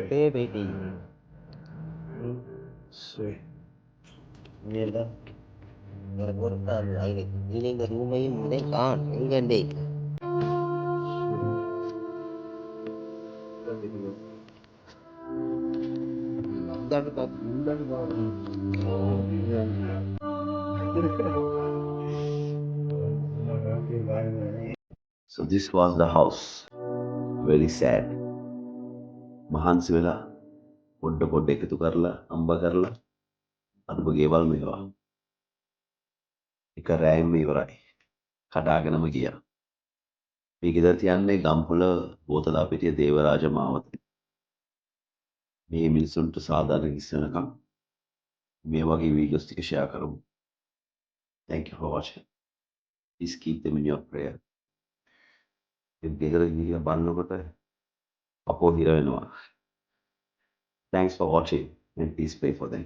Baby. Sweet. Mierda. Ini ke rumah ini kan, enggak deh. So this was the house. Very sad. මහන්සි වෙලා පොඩ්ඩ එකතු කරලා අම්බ කරලා අනුප ගෙවල් මේවා එක රෑයින්ම ඉවරයි. කඩාගෙනම ගියා. මේ ගෙදර තියන්නේ ගම්පොළ බෝතලාපිටිය දේවරාජ මාවත. මේ මිනිසුන්ට සාධාරණ කිසිනකම් මේ වගේ වීඩියෝස් ටික ෂෙයා කරමු. Thank you for watching. Please keep them in your prayer. මේ ගෙදර ගිහින් බලනකොට අපෝ හිර වෙනවා. Thanks for watching and please pray for them.